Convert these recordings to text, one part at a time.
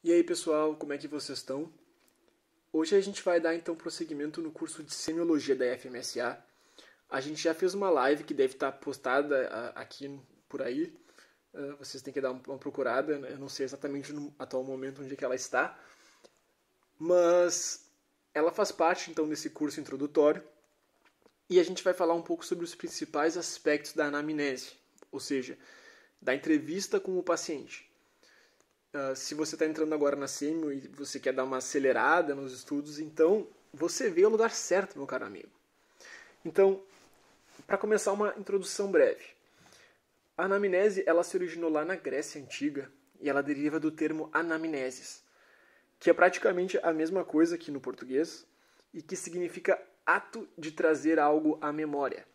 E aí, pessoal, como é que vocês estão? Hoje a gente vai dar então prosseguimento no curso de Semiologia da FMSA. A gente já fez uma live que deve estar postada aqui por aí. Vocês têm que dar uma procurada, né? Eu não sei exatamente no atual momento onde é que ela está, mas ela faz parte então desse curso introdutório e a gente vai falar um pouco sobre os principais aspectos da anamnese, ou seja, da entrevista com o paciente. Se você está entrando agora na SEMI e você quer dar uma acelerada nos estudos, então você veio ao lugar certo, meu caro amigo. Então, para começar, uma introdução breve. A anamnese ela se originou lá na Grécia Antiga e ela deriva do termo anamnesis, que é praticamente a mesma coisa que no português e que significa ato de trazer algo à memória.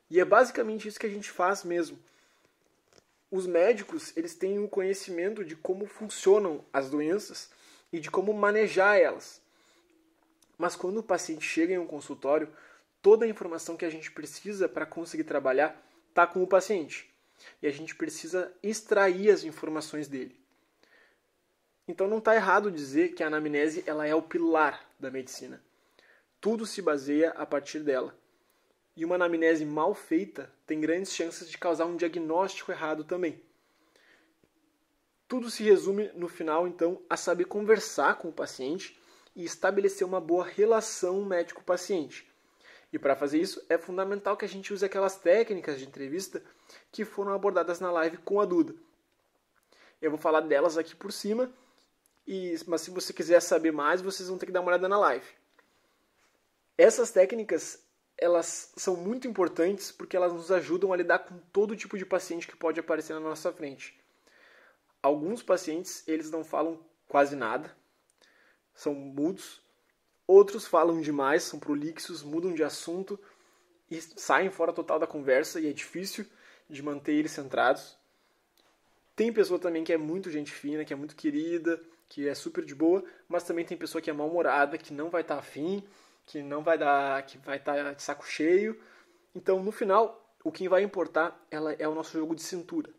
E é basicamente isso que a gente faz mesmo. Os médicos, eles têm o conhecimento de como funcionam as doenças e de como manejar elas. Mas quando o paciente chega em um consultório, toda a informação que a gente precisa para conseguir trabalhar está com o paciente. E a gente precisa extrair as informações dele. Então não está errado dizer que a anamnese ela é o pilar da medicina. Tudo se baseia a partir dela. E uma anamnese mal feita tem grandes chances de causar um diagnóstico errado também. Tudo se resume, no final, então, a saber conversar com o paciente e estabelecer uma boa relação médico-paciente. E para fazer isso, é fundamental que a gente use aquelas técnicas de entrevista que foram abordadas na live com a Duda. Eu vou falar delas aqui por cima, mas se você quiser saber mais, vocês vão ter que dar uma olhada na live. Essas técnicas elas são muito importantes porque elas nos ajudam a lidar com todo tipo de paciente que pode aparecer na nossa frente. Alguns pacientes, eles não falam quase nada, são mudos. Outros falam demais, são prolixos, mudam de assunto e saem fora total da conversa e é difícil de manter eles centrados. Tem pessoa também que é muito gente fina, que é muito querida, que é super de boa, mas também tem pessoa que é mal-humorada, que não vai estar afim, que não vai dar, que vai estar de saco cheio. Então, no final, o que vai importar é o nosso jogo de cintura.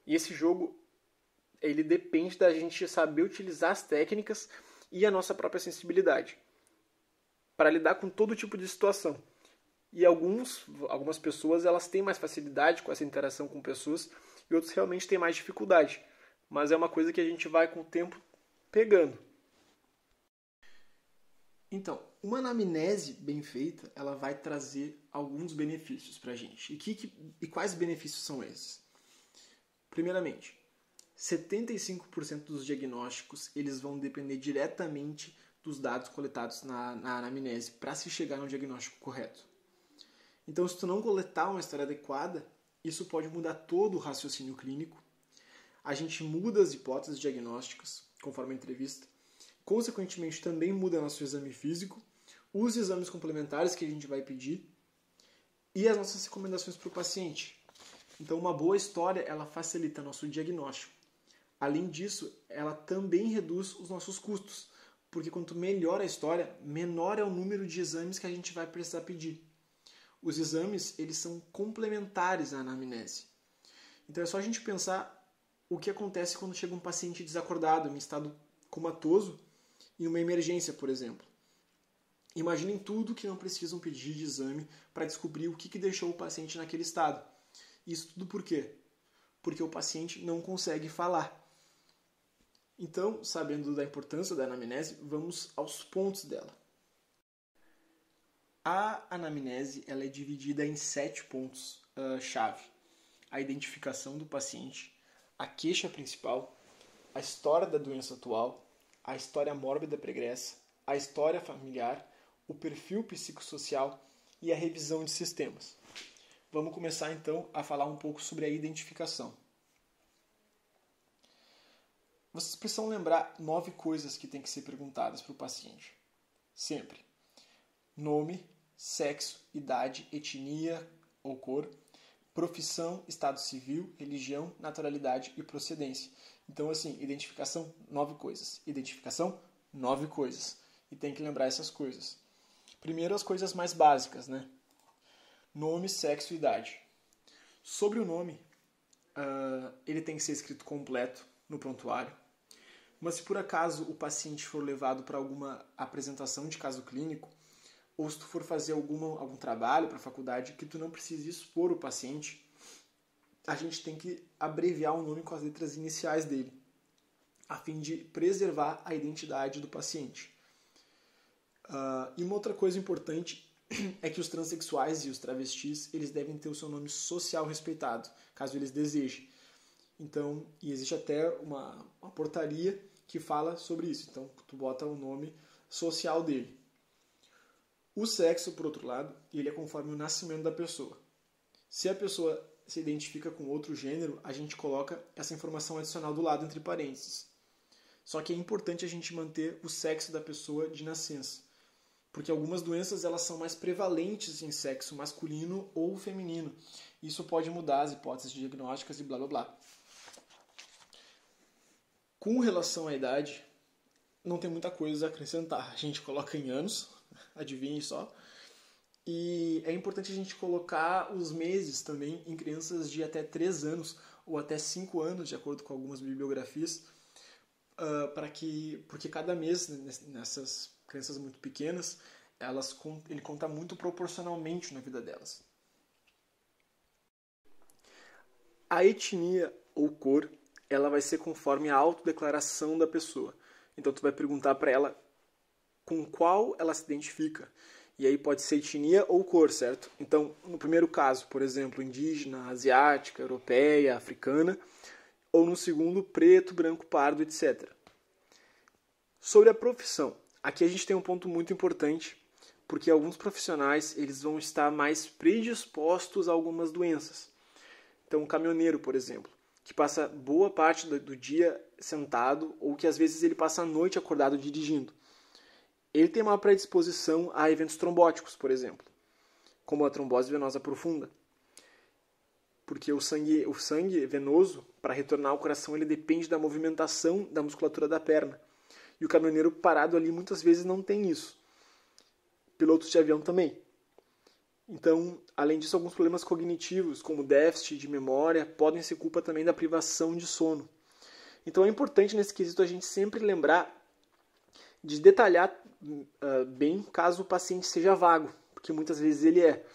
E esse jogo, ele depende da gente saber utilizar as técnicas e a nossa própria sensibilidade para lidar com todo tipo de situação. E algumas pessoas elas têm mais facilidade com essa interação com pessoas e outros realmente têm mais dificuldade. Mas é uma coisa que a gente vai com o tempo pegando. Então, uma anamnese bem feita, ela vai trazer alguns benefícios para a gente. E quais benefícios são esses? Primeiramente, 75% dos diagnósticos eles vão depender diretamente dos dados coletados na anamnese para se chegar no diagnóstico correto. Então, se tu não coletar uma história adequada, isso pode mudar todo o raciocínio clínico. A gente muda as hipóteses diagnósticas conforme a entrevista. Consequentemente, também muda nosso exame físico, os exames complementares que a gente vai pedir e as nossas recomendações para o paciente. Então, uma boa história, ela facilita nosso diagnóstico. Além disso, ela também reduz os nossos custos, porque quanto melhor a história, menor é o número de exames que a gente vai precisar pedir. Os exames, eles são complementares à anamnese. Então, é só a gente pensar o que acontece quando chega um paciente desacordado, em estado comatoso, em uma emergência, por exemplo. Imaginem tudo que não precisam pedir de exame para descobrir o que deixou o paciente naquele estado. Isso tudo por quê? Porque o paciente não consegue falar. Então, sabendo da importância da anamnese, vamos aos pontos dela. A anamnese ela é dividida em 7 pontos chave. A identificação do paciente, a queixa principal, a história da doença atual, a história mórbida pregressa, a história familiar, o perfil psicossocial e a revisão de sistemas. Vamos começar então a falar um pouco sobre a identificação. Vocês precisam lembrar 9 coisas que têm que ser perguntadas para o paciente. Sempre. Nome, sexo, idade, etnia ou cor, profissão, estado civil, religião, naturalidade e procedência. Então, assim, identificação, 9 coisas. Identificação, 9 coisas. E tem que lembrar essas coisas. Primeiro, as coisas mais básicas, né? Nome, sexo e idade. Sobre o nome, ele tem que ser escrito completo no prontuário. Mas se por acaso o paciente for levado para alguma apresentação de caso clínico, ou se tu for fazer algum trabalho para a faculdade que tu não precise expor o paciente, a gente tem que abreviar o nome com as letras iniciais dele, a fim de preservar a identidade do paciente. E uma outra coisa importante é que os transexuais e os travestis, eles devem ter o seu nome social respeitado, caso eles desejem. Então, e existe até uma portaria que fala sobre isso. Então, tu bota o nome social dele. O sexo, por outro lado, ele é conforme o nascimento da pessoa. Se a pessoa se identifica com outro gênero, a gente coloca essa informação adicional do lado entre parênteses. Só que é importante a gente manter o sexo da pessoa de nascença, porque algumas doenças elas são mais prevalentes em sexo masculino ou feminino. Isso pode mudar as hipóteses diagnósticas e blá blá blá. Com relação à idade, não tem muita coisa a acrescentar. A gente coloca em anos, adivinhe só. E é importante a gente colocar os meses também em crianças de até 3 anos ou até 5 anos, de acordo com algumas bibliografias, porque cada mês nessas crianças muito pequenas, ele conta muito proporcionalmente na vida delas. A etnia ou cor, ela vai ser conforme a autodeclaração da pessoa. Então tu vai perguntar para ela com qual ela se identifica. E aí pode ser etnia ou cor, certo? Então, no primeiro caso, por exemplo, indígena, asiática, europeia, africana, ou no segundo, preto, branco, pardo, etc. Sobre a profissão, aqui a gente tem um ponto muito importante, porque alguns profissionais eles vão estar mais predispostos a algumas doenças. Então, um caminhoneiro, por exemplo, que passa boa parte do dia sentado, ou que às vezes ele passa a noite acordado dirigindo. Ele tem uma predisposição a eventos trombóticos, por exemplo, como a trombose venosa profunda. Porque o sangue venoso, para retornar ao coração, ele depende da movimentação da musculatura da perna. E o caminhoneiro parado ali muitas vezes não tem isso. Pilotos de avião também. Então, além disso, alguns problemas cognitivos, como déficit de memória, podem ser culpa também da privação de sono. Então é importante nesse quesito a gente sempre lembrar de detalhar bem caso o paciente seja vago, porque muitas vezes ele é.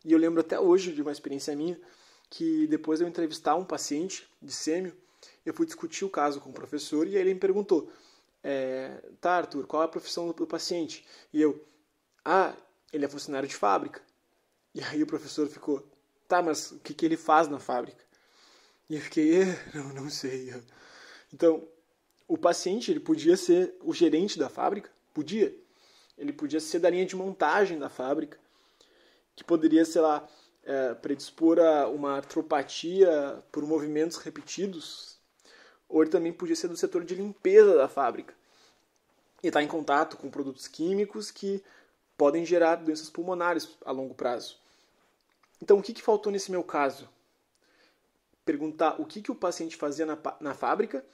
E eu lembro até hoje de uma experiência minha, que depois de eu entrevistar um paciente de sêmio, eu fui discutir o caso com o professor e ele me perguntou, tá, Arthur, qual é a profissão do paciente? E eu, ele é funcionário de fábrica. E aí o professor ficou, tá, mas o que ele faz na fábrica? E eu fiquei, não sei. Então, o paciente ele podia ser o gerente da fábrica, podia. Ele podia ser da linha de montagem da fábrica, que poderia, sei lá, predispor a uma artropatia por movimentos repetidos, ou ele também podia ser do setor de limpeza da fábrica e estar em contato com produtos químicos que podem gerar doenças pulmonares a longo prazo. Então, o que faltou nesse meu caso? Perguntar o que o paciente fazia na fábrica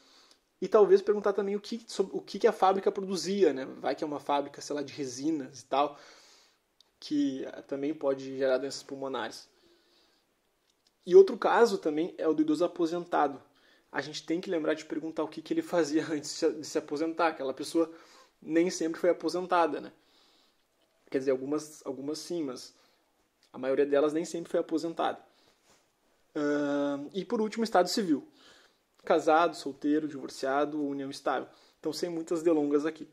e talvez perguntar também o que a fábrica produzia, né? Vai que é uma fábrica, sei lá, de resinas e tal, que também pode gerar doenças pulmonares. E outro caso também é o do idoso aposentado. A gente tem que lembrar de perguntar o que ele fazia antes de se aposentar. Aquela pessoa nem sempre foi aposentada, né? Quer dizer, algumas sim, mas a maioria delas nem sempre foi aposentada. E por último, estado civil. Casado, solteiro, divorciado, união estável. Então, sem muitas delongas aqui.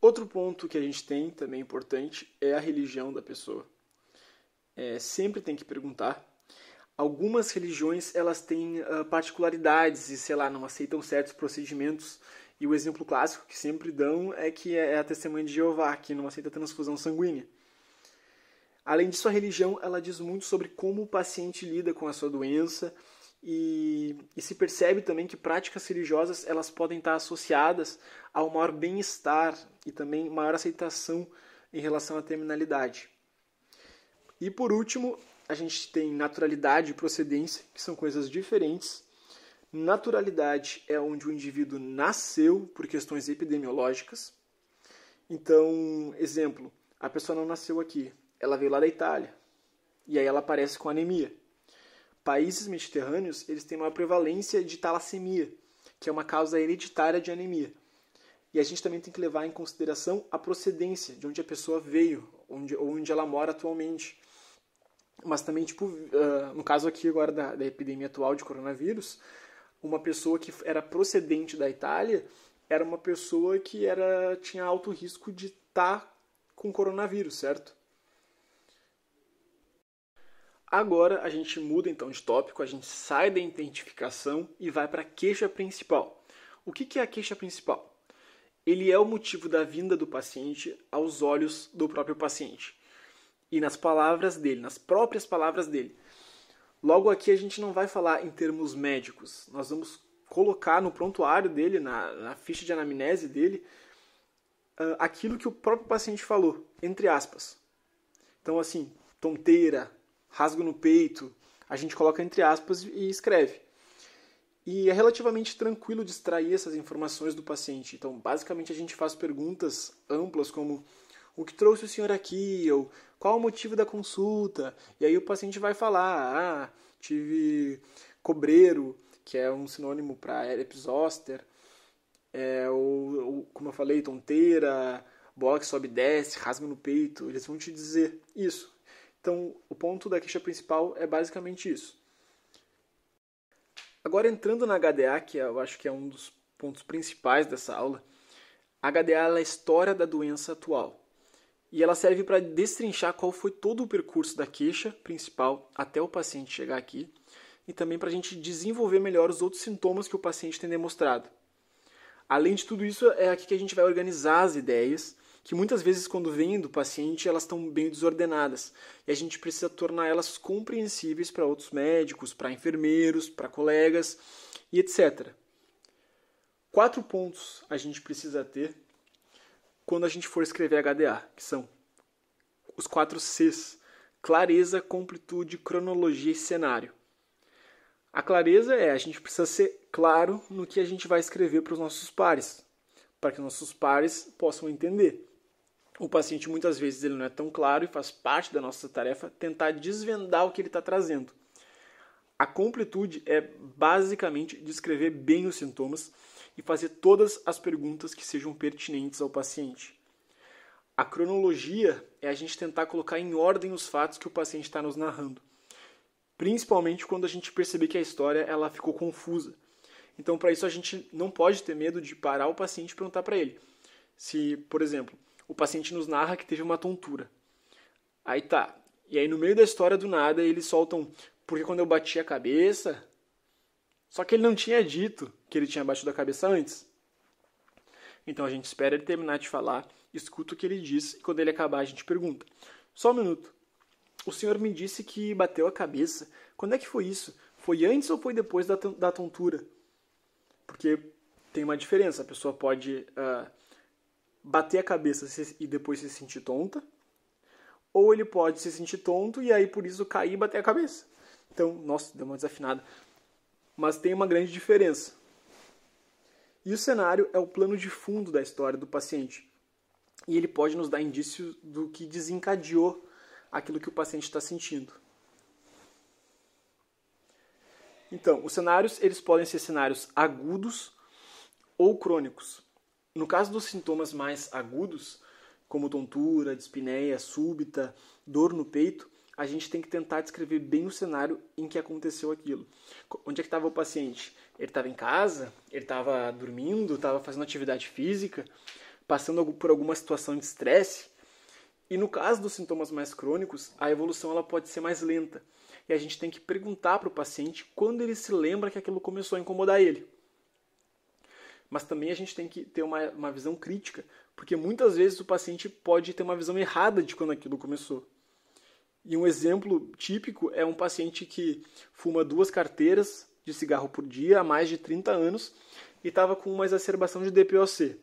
Outro ponto que a gente tem, também importante, é a religião da pessoa. Sempre tem que perguntar. Algumas religiões elas têm particularidades e, sei lá, não aceitam certos procedimentos. E o exemplo clássico que sempre dão é que é a Testemunha de Jeová, que não aceita transfusão sanguínea. Além disso, a religião ela diz muito sobre como o paciente lida com a sua doença e se percebe também que práticas religiosas elas podem estar associadas ao maior bem-estar e também maior aceitação em relação à terminalidade. E por último, a gente tem naturalidade e procedência, que são coisas diferentes. Naturalidade é onde o indivíduo nasceu por questões epidemiológicas. Então, exemplo, a pessoa não nasceu aqui, ela veio lá da Itália, e aí ela aparece com anemia. países mediterrâneos, eles têm uma prevalência de talassemia, que é uma causa hereditária de anemia. E a gente também tem que levar em consideração a procedência, de onde a pessoa veio, onde ela mora atualmente. Mas também, no caso aqui agora da epidemia atual de coronavírus, uma pessoa que era procedente da Itália era uma pessoa que tinha alto risco de estar com coronavírus, certo? Agora a gente muda então de tópico, a gente sai da identificação e vai para a queixa principal. O que é a queixa principal? Ele é o motivo da vinda do paciente aos olhos do próprio paciente. E nas palavras dele, nas próprias palavras dele. Logo aqui a gente não vai falar em termos médicos. Nós vamos colocar no prontuário dele, na ficha de anamnese dele, aquilo que o próprio paciente falou, entre aspas. Então assim, tonteira, rasgo no peito, a gente coloca entre aspas e escreve. E é relativamente tranquilo de extrair essas informações do paciente. Então, basicamente, a gente faz perguntas amplas como: o que trouxe o senhor aqui? Ou qual o motivo da consulta? E aí o paciente vai falar: tive cobreiro, que é um sinônimo para herpes zoster, ou, como eu falei, tonteira, bola que sobe e desce, rasga no peito. Eles vão te dizer isso. Então, o ponto da queixa principal é basicamente isso. Agora, entrando na HDA, que eu acho que é um dos pontos principais dessa aula, a HDA é a história da doença atual. E ela serve para destrinchar qual foi todo o percurso da queixa principal até o paciente chegar aqui, e também para a gente desenvolver melhor os outros sintomas que o paciente tem demonstrado. Além de tudo isso, é aqui que a gente vai organizar as ideias, que muitas vezes, quando vêm do paciente, elas estão bem desordenadas. E a gente precisa tornar elas compreensíveis para outros médicos, para enfermeiros, para colegas e etc. 4 pontos a gente precisa ter quando a gente for escrever HDA, que são os 4 Cs: clareza, completude, cronologia e cenário. A clareza a gente precisa ser claro no que a gente vai escrever para os nossos pares, para que nossos pares possam entender. O paciente muitas vezes ele não é tão claro e faz parte da nossa tarefa tentar desvendar o que ele está trazendo. A completude é basicamente descrever bem os sintomas e fazer todas as perguntas que sejam pertinentes ao paciente. A cronologia é a gente tentar colocar em ordem os fatos que o paciente está nos narrando, principalmente quando a gente perceber que a história ela ficou confusa. Então, para isso, a gente não pode ter medo de parar o paciente e perguntar para ele. Se, por exemplo, o paciente nos narra que teve uma tontura. Aí tá. E aí no meio da história do nada eles soltam: porque quando eu bati a cabeça... Só que ele não tinha dito que ele tinha batido a cabeça antes. Então a gente espera ele terminar de falar, escuta o que ele diz e quando ele acabar a gente pergunta: só um minuto. O senhor me disse que bateu a cabeça. Quando é que foi isso? Foi antes ou foi depois da tontura? Porque tem uma diferença. A pessoa pode... bater a cabeça e depois se sentir tonta, ou ele pode se sentir tonto e aí por isso cair e bater a cabeça. Então, nossa, deu uma desafinada. Mas tem uma grande diferença. E o cenário é o plano de fundo da história do paciente. E ele pode nos dar indícios do que desencadeou aquilo que o paciente está sentindo. Então, os cenários eles podem ser cenários agudos ou crônicos. No caso dos sintomas mais agudos, como tontura, dispneia súbita, dor no peito, a gente tem que tentar descrever bem o cenário em que aconteceu aquilo. Onde é que estava o paciente? Ele estava em casa? Ele estava dormindo? Estava fazendo atividade física? Passando por alguma situação de estresse? E no caso dos sintomas mais crônicos, a evolução ela pode ser mais lenta. E a gente tem que perguntar para o paciente quando ele se lembra que aquilo começou a incomodar ele. Mas também a gente tem que ter uma visão crítica, porque muitas vezes o paciente pode ter uma visão errada de quando aquilo começou. E um exemplo típico é um paciente que fuma 2 carteiras de cigarro por dia há mais de 30 anos e estava com uma exacerbação de DPOC.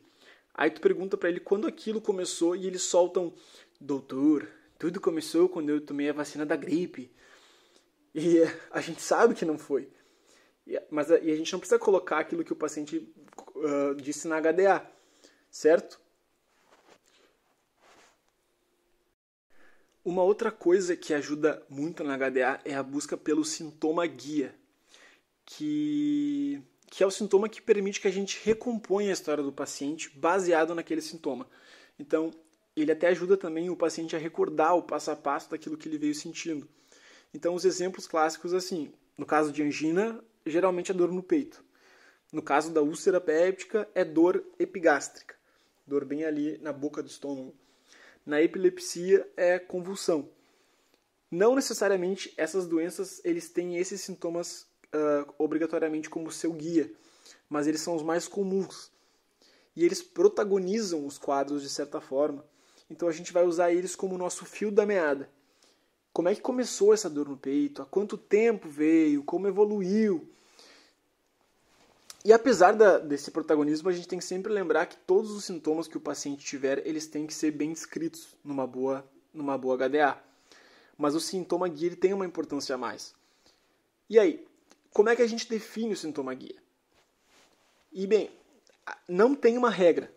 Aí tu pergunta para ele quando aquilo começou e eles soltam: doutor, tudo começou quando eu tomei a vacina da gripe. E a gente sabe que não foi. Mas a gente não precisa colocar aquilo que o paciente disse na HDA, certo? Uma outra coisa que ajuda muito na HDA é a busca pelo sintoma guia, que é o sintoma que permite que a gente recomponha a história do paciente baseado naquele sintoma. Então, ele até ajuda também o paciente a recordar o passo a passo daquilo que ele veio sentindo. Então, os exemplos clássicos, assim, no caso de angina, geralmente é dor no peito. No caso da úlcera péptica, é dor epigástrica, dor bem ali na boca do estômago. Na epilepsia, é convulsão. Não necessariamente essas doenças eles têm esses sintomas obrigatoriamente como seu guia, mas eles são os mais comuns. E eles protagonizam os quadros de certa forma. Então a gente vai usar eles como nosso fio da meada. Como é que começou essa dor no peito? Há quanto tempo veio? Como evoluiu? E apesar desse protagonismo, a gente tem que sempre lembrar que todos os sintomas que o paciente tiver, eles têm que ser bem descritos numa boa HDA. Mas o sintoma guia ele tem uma importância a mais. E aí, como é que a gente define o sintoma guia? E bem, não tem uma regra.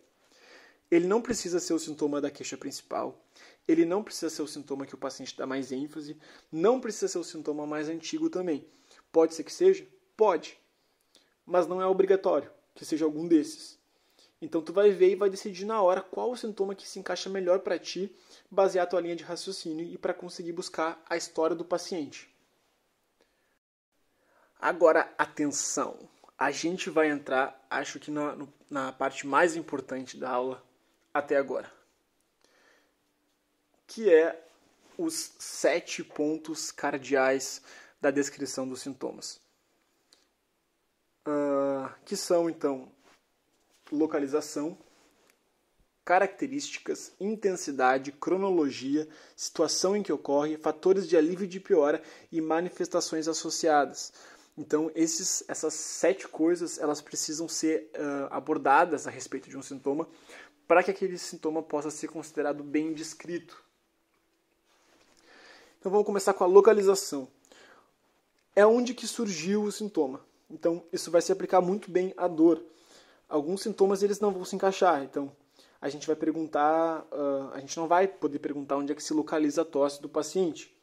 Ele não precisa ser o sintoma da queixa principal. Ele não precisa ser o sintoma que o paciente dá mais ênfase. Não precisa ser o sintoma mais antigo também. Pode ser que seja? Pode. Mas não é obrigatório que seja algum desses. Então tu vai ver e vai decidir na hora qual o sintoma que se encaixa melhor para ti, basear a tua linha de raciocínio e para conseguir buscar a história do paciente. Agora, atenção! A gente vai entrar, acho que na parte mais importante da aula até agora, que é os 7 pontos cardeais da descrição dos sintomas. Que são, então, localização, características, intensidade, cronologia, situação em que ocorre, fatores de alívio e de piora e manifestações associadas. Então, essas 7 coisas elas precisam ser abordadas a respeito de um sintoma para que aquele sintoma possa ser considerado bem descrito. Então, vamos começar com a localização. É onde que surgiu o sintoma. Então, isso vai se aplicar muito bem à dor. Alguns sintomas eles não vão se encaixar. Então, a gente vai perguntar, a gente não vai poder perguntar onde é que se localiza a tosse do paciente.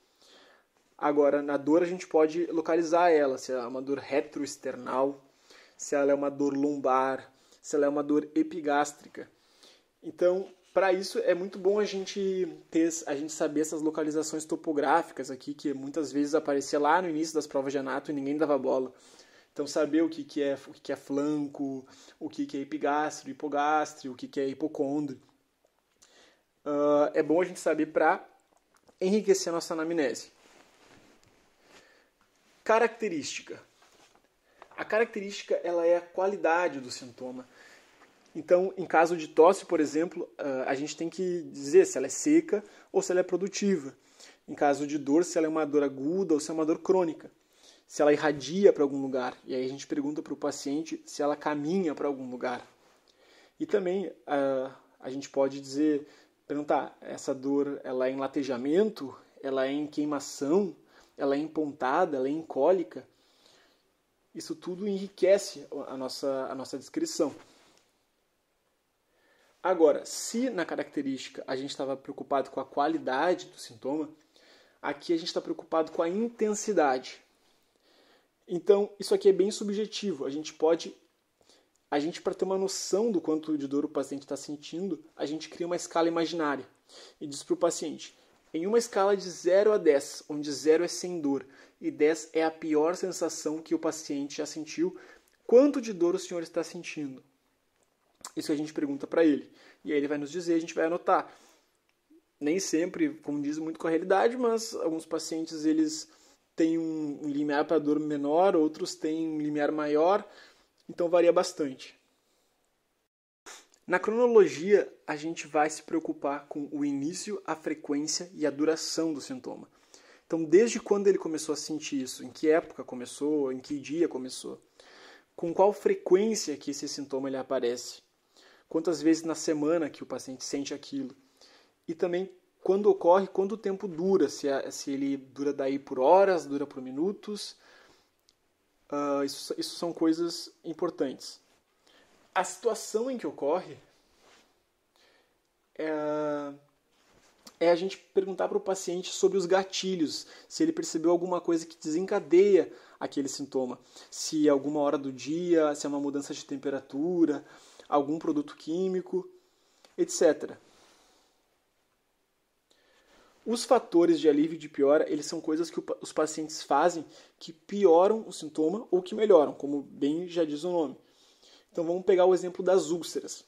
Agora, na dor a gente pode localizar ela, se ela é uma dor retroesternal, se ela é uma dor lombar, se ela é uma dor epigástrica. Então, para isso é muito bom a gente saber essas localizações topográficas aqui, que muitas vezes aparecia lá no início das provas de anato e ninguém dava bola. Então, saber o que é flanco, o que é epigástrio, hipogástrio, o que é hipocôndrio. É bom a gente saber para enriquecer a nossa anamnese. Característica. A característica ela é a qualidade do sintoma. Então, em caso de tosse, por exemplo, a gente tem que dizer se ela é seca ou se ela é produtiva. Em caso de dor, se ela é uma dor aguda ou se é uma dor crônica. Se ela irradia para algum lugar. E aí a gente pergunta para o paciente se ela caminha para algum lugar. E também a gente pode perguntar, essa dor ela é em latejamento? Ela é em queimação? Ela é empontada? Ela é em cólica? Isso tudo enriquece a nossa descrição. Agora, se na característica a gente estava preocupado com a qualidade do sintoma, aqui a gente está preocupado com a intensidade. Então, isso aqui é bem subjetivo. A gente, para ter uma noção do quanto de dor o paciente está sentindo, a gente cria uma escala imaginária e diz para o paciente, em uma escala de 0 a 10, onde 0 é sem dor e 10 é a pior sensação que o paciente já sentiu, quanto de dor o senhor está sentindo? Isso que a gente pergunta para ele. E aí ele vai nos dizer, a gente vai anotar. Nem sempre condiz muito com a realidade, mas alguns pacientes eles têm um limiar para dor menor, outros têm um limiar maior, então varia bastante. Na cronologia, a gente vai se preocupar com o início, a frequência e a duração do sintoma. Então, desde quando ele começou a sentir isso? Em que época começou? Em que dia começou? Com qual frequência que esse sintoma ele aparece? Quantas vezes na semana que o paciente sente aquilo? E também quando ocorre, quanto tempo dura? Se ele dura daí por horas, dura por minutos? Isso são coisas importantes. A situação em que ocorre é a gente perguntar para o paciente sobre os gatilhos, se ele percebeu alguma coisa que desencadeia aquele sintoma, se é alguma hora do dia, se é uma mudança de temperatura, algum produto químico, etc. Os fatores de alívio e de piora, eles são coisas que os pacientes fazem que pioram o sintoma ou que melhoram, como bem já diz o nome. Então vamos pegar o exemplo das úlceras.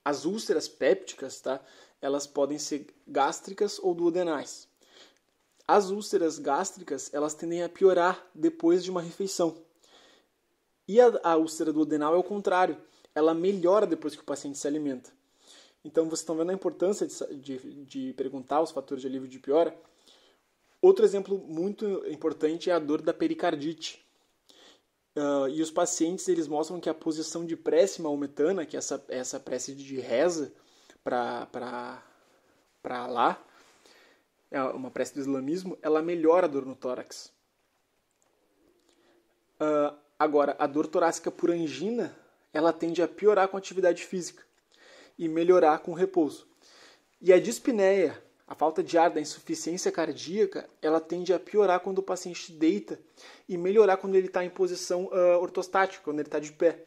As úlceras pépticas, tá? Elas podem ser gástricas ou duodenais. As úlceras gástricas, elas tendem a piorar depois de uma refeição. E a úlcera duodenal é o contrário, ela melhora depois que o paciente se alimenta. Então vocês estão vendo a importância de perguntar os fatores de alívio e de piora. Outro exemplo muito importante é a dor da pericardite. E os pacientes eles mostram que a posição de prece maometana, que é essa prece de reza para Allah, é uma prece do islamismo, ela melhora a dor no tórax. Agora, a dor torácica por angina, ela tende a piorar com a atividade física e melhorar com o repouso. E a dispneia, a falta de ar, da insuficiência cardíaca, ela tende a piorar quando o paciente deita e melhorar quando ele está em posição ortostática, quando ele está de pé.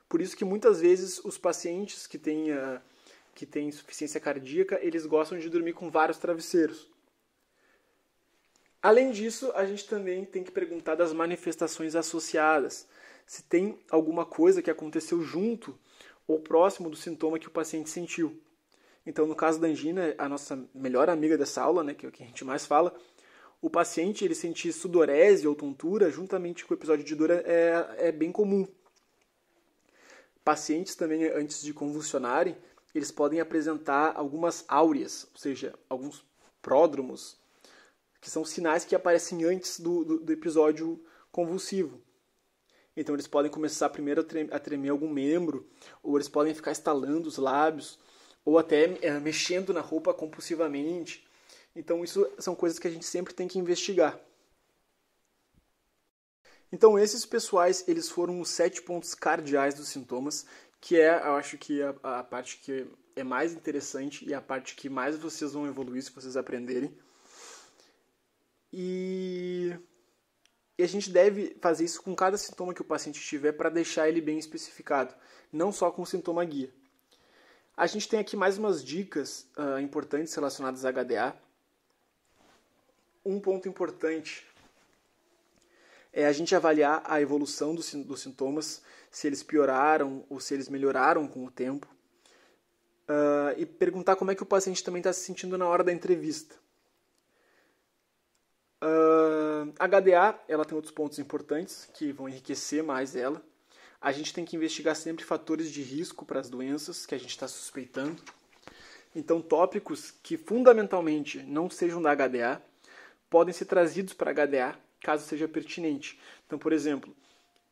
Por isso que muitas vezes os pacientes que têm insuficiência cardíaca, eles gostam de dormir com vários travesseiros. Além disso, a gente também tem que perguntar das manifestações associadas. Se tem alguma coisa que aconteceu junto ou próximo do sintoma que o paciente sentiu. Então, no caso da angina, a nossa melhor amiga dessa aula, né, que é o que a gente mais fala, o paciente ele sentir sudorese ou tontura juntamente com o episódio de dor é bem comum. Pacientes também, antes de convulsionarem, eles podem apresentar algumas áureas, ou seja, alguns pródromos, que são sinais que aparecem antes do episódio convulsivo. Então eles podem começar primeiro a tremer algum membro, ou eles podem ficar estalando os lábios, ou até mexendo na roupa compulsivamente. Então isso são coisas que a gente sempre tem que investigar. Então esses pessoais, eles foram os 7 pontos cardeais dos sintomas, que eu acho que a parte que é mais interessante e a parte que mais vocês vão evoluir se vocês aprenderem. E a gente deve fazer isso com cada sintoma que o paciente tiver para deixar ele bem especificado, não só com o sintoma guia. A gente tem aqui mais umas dicas importantes relacionadas a HDA. Um ponto importante é a gente avaliar a evolução dos sintomas, se eles pioraram ou se eles melhoraram com o tempo. E perguntar como é que o paciente também está se sentindo na hora da entrevista. A HDA, ela tem outros pontos importantes que vão enriquecer mais ela. A gente tem que investigar sempre fatores de risco para as doenças que a gente está suspeitando. Então, tópicos que fundamentalmente não sejam da HDA podem ser trazidos para a HDA, caso seja pertinente. Então, por exemplo,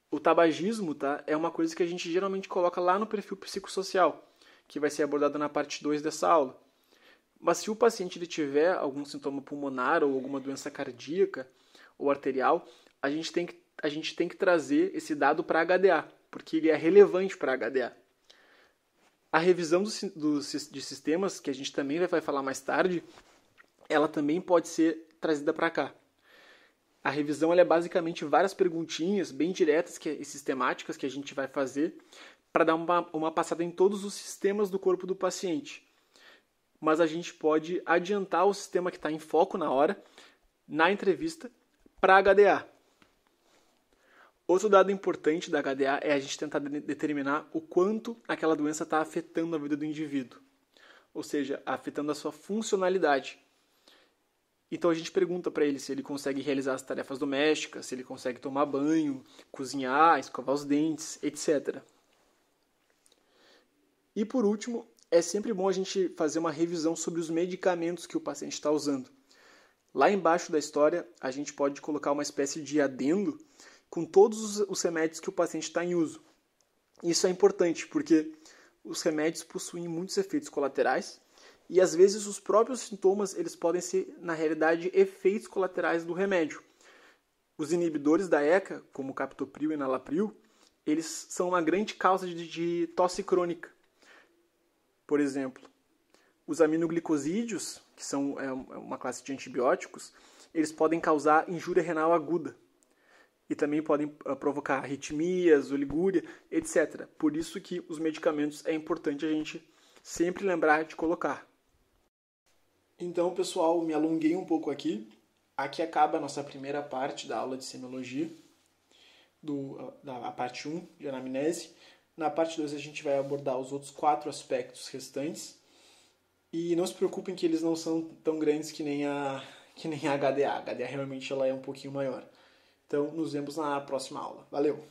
o tabagismo, tá, é uma coisa que a gente geralmente coloca lá no perfil psicossocial, que vai ser abordado na parte 2 dessa aula. Mas se o paciente ele tiver algum sintoma pulmonar ou alguma doença cardíaca ou arterial, a gente tem que trazer esse dado para a HDA, porque ele é relevante para a HDA. A revisão de sistemas, que a gente também vai falar mais tarde, ela também pode ser trazida para cá. A revisão ela é basicamente várias perguntinhas bem diretas e sistemáticas que a gente vai fazer para dar uma passada em todos os sistemas do corpo do paciente. Mas a gente pode adiantar o sistema que está em foco na hora, na entrevista, para a HDA. Outro dado importante da HDA é a gente tentar determinar o quanto aquela doença está afetando a vida do indivíduo. Ou seja, afetando a sua funcionalidade. Então a gente pergunta para ele se ele consegue realizar as tarefas domésticas, se ele consegue tomar banho, cozinhar, escovar os dentes, etc. E por último, é sempre bom a gente fazer uma revisão sobre os medicamentos que o paciente está usando. Lá embaixo da história, a gente pode colocar uma espécie de adendo com todos os remédios que o paciente está em uso. Isso é importante, porque os remédios possuem muitos efeitos colaterais e, às vezes, os próprios sintomas eles podem ser, na realidade, efeitos colaterais do remédio. Os inibidores da ECA, como o captopril e enalapril, eles são uma grande causa de tosse crônica. Por exemplo, Os aminoglicosídeos, que são uma classe de antibióticos, eles podem causar injúria renal aguda e também podem provocar arritmias, oligúria, etc. Por isso que os medicamentos é importante a gente sempre lembrar de colocar. Então, pessoal, me alonguei um pouco aqui. Aqui acaba a nossa primeira parte da aula de semiologia, da parte 1 de anamnese. Na parte 2 a gente vai abordar os outros 4 aspectos restantes. E não se preocupem que eles não são tão grandes que nem a HDA. A HDA realmente ela é um pouquinho maior. Então, nos vemos na próxima aula. Valeu!